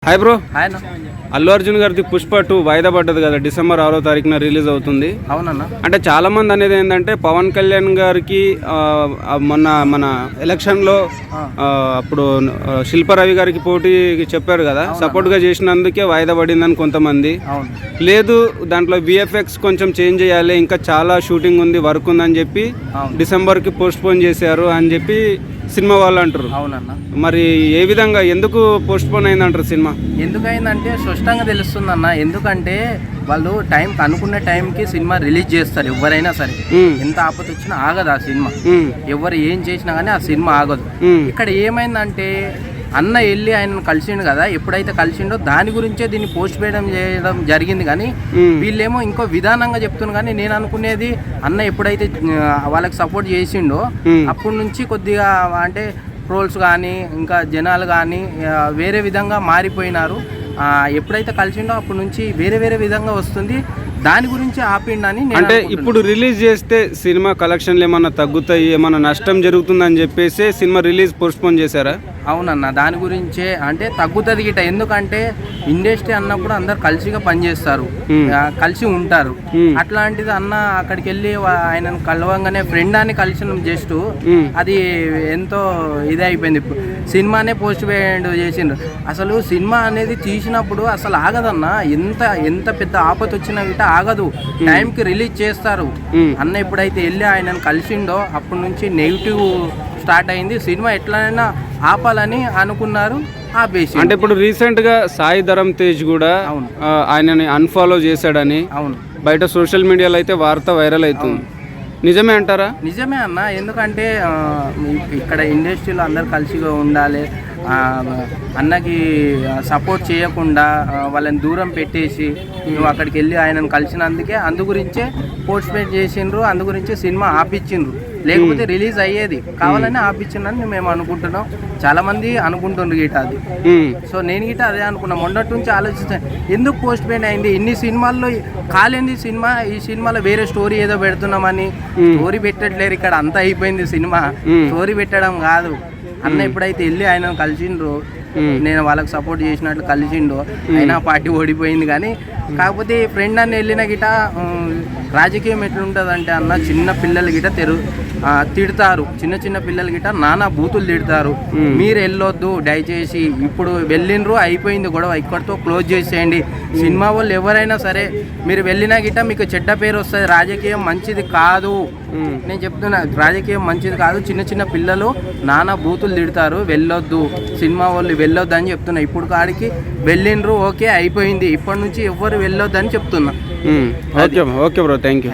Hi bro. Hi అన్న. అల్లు అర్జున్ గారిది పుష్ప 2 వాయిదా పడ్డది కదా, December 6వ తారీఖున రిలీజ్ అవుతుంది. అవునన్న. అంటే చాలా మంది అనేది ఏంటంటే పవన్ కళ్యాణ్ గారికి మొన్న మన ఎలక్షన్లో అప్పుడు శిల్పారావి గారికి పోటీ చెప్పారు కదా, సపోర్ట్గా చేసినందుకే వాయిదా పడిందని కొంతమంది. లేదు, దాంట్లో VFX కొంచెం చేంజ్ చేయాలి, ఇంకా చాలా షూటింగ్ ఉంది, వర్క్ ఉందని చెప్పి డిసెంబర్కి పోస్ట్పోన్ చేశారు అని చెప్పి సినిమా వాళ్ళు అంటారు. అవునన్న. మరి ఏ విధంగా ఎందుకు పోస్ట్పోన్ అయిందంటారు సినిమా? ఎందుకైందంటే స్పష్టంగా తెలుస్తుందన్న. ఎందుకంటే వాళ్ళు టైంకి అనుకున్న టైంకి సినిమా రిలీజ్ చేస్తారు ఎవరైనా సరే. ఎంత ఆపద వచ్చినా ఆగదు ఆ సినిమా. ఎవరు ఏం చేసినా కానీ ఆ సినిమా ఆగదు. ఇక్కడ ఏమైందంటే అన్న వెళ్ళి ఆయన కలిసిండు కదా, ఎప్పుడైతే కలిసిండో దాని గురించే దీన్ని పోస్ట్ చేయడం జరిగింది. కానీ వీళ్ళేమో ఇంకో విధానంగా చెప్తున్నారు. కానీ నేను అనుకునేది అన్న ఎప్పుడైతే వాళ్ళకి సపోర్ట్ చేసిండో అప్పటి నుంచి కొద్దిగా అంటే ట్రోల్స్ కానీ ఇంకా జనాలు కానీ వేరే విధంగా మారిపోయినారు. ఎప్పుడైతే కలిసిండో అప్పటి నుంచి వేరే వేరే విధంగా వస్తుంది. దాని గురించి ఆపిండని అంటే ఇప్పుడు రిలీజ్ చేస్తే సినిమా కలెక్షన్లు ఏమన్నా తగ్గుతాయి, ఏమన్నా నష్టం జరుగుతుందని చెప్పేసి సినిమా రిలీజ్ పోస్ట్పోన్ చేశారా? అవునన్న, దాని గురించే. అంటే తగ్గుతుంది గిట. ఎందుకంటే ఇండస్ట్రీ అన్నప్పుడు అందరు కలిసిగా పనిచేస్తారు, కలిసి ఉంటారు. అట్లాంటిది అన్న అక్కడికి వెళ్ళి ఆయనను కలవంగానే ఫ్రెండ్ అని కలిసిన జస్ట్ అది ఎంతో ఇది అయిపోయింది. సినిమానే పోస్ట్ చేసిండ్రు. అసలు సినిమా అనేది తీసినప్పుడు అసలు ఆగదన్న. ఎంత పెద్ద ఆపద వచ్చినా గిట ఆగదు, టైంకి రిలీజ్ చేస్తారు. అన్న ఎప్పుడైతే వెళ్ళి ఆయనను కలిసిండో అప్పటి నుంచి నెగిటివ్ స్టార్ట్ అయింది. సినిమా ఎట్లనైనా ఆపాలని అనుకున్నారు, ఆపేసి. అంటే ఇప్పుడు రీసెంట్ గా సాయి ధరమ్ తేజ్ కూడా ఆయనని అన్ఫాలో చేశాడని బయట సోషల్ మీడియాలో అయితే వార్త వైరల్ అవుతుంది. నిజమే అంటారా? నిజమే అన్న. ఎందుకంటే ఇక్కడ ఇండస్ట్రీలో అందరు కలిసిగా ఉండాలి. అన్నకి సపోర్ట్ చేయకుండా వాళ్ళని దూరం పెట్టేసి నువ్వు అక్కడికి వెళ్ళి ఆయనను కలిసినందుకే అందుగురించే పోస్ట్పోన్ చేసిండ్రు, అందుగురించే సినిమా ఆపిచ్చిండ్రు. లేకపోతే రిలీజ్ అయ్యేది, కావాలని ఆపిచ్చిందని మేము అనుకుంటున్నాం. చాలా మంది అనుకుంటుండ్రు గిట అది. సో నేను గిట అదే అనుకున్నా. మొన్నటి నుంచి ఆలోచిస్తాను ఎందుకు పోస్ట్పోన్ అయింది. ఇన్ని సినిమాల్లో కాలేంది సినిమా, ఈ సినిమాలో వేరే స్టోరీ ఏదో పెడుతున్నామని. స్టోరీ పెట్టట్లేరు ఇక్కడ, అంతా అయిపోయింది సినిమా. స్టోరీ పెట్టడం కాదు. అన్న ఎప్పుడైతే వెళ్ళి ఆయన కలిసిండ్రు, నేను వాళ్ళకి సపోర్ట్ చేసినట్లు కలిసిండు, అయినా పార్టీ ఓడిపోయింది. కానీ కాకపోతే ఫ్రెండ్ అని వెళ్ళిన గిట రాజకీయం ఎట్లుంటుందంటే అన్న, చిన్న పిల్లలు గిట తిడతారు. చిన్న పిల్లలు గిట నానా బూతులు తిడతారు. మీరు వెళ్ళొద్దు దయచేసి. ఇప్పుడు వెళ్ళిండ్రు, అయిపోయింది గొడవ, ఇక్కడితో క్లోజ్ చేసేయండి. సినిమా వాళ్ళు ఎవరైనా సరే మీరు వెళ్ళినా గిట మీకు చెడ్డ పేరు వస్తుంది. రాజకీయం మంచిది కాదు. నేను చెప్తున్నా, రాజకీయం మంచిది కాదు. చిన్న పిల్లలు నానా బూతులు తిడతారు, వెళ్ళొద్దు. సినిమా వాళ్ళు వెళ్ళొద్దు అని చెప్తున్నా. ఇప్పుడు కాడికి వెళ్ళిండ్రు, ఓకే అయిపోయింది. ఇప్పటి నుంచి ఎవ్వరు వెళ్ళొద్దు అని చెప్తున్నా. Okay bro, thank you.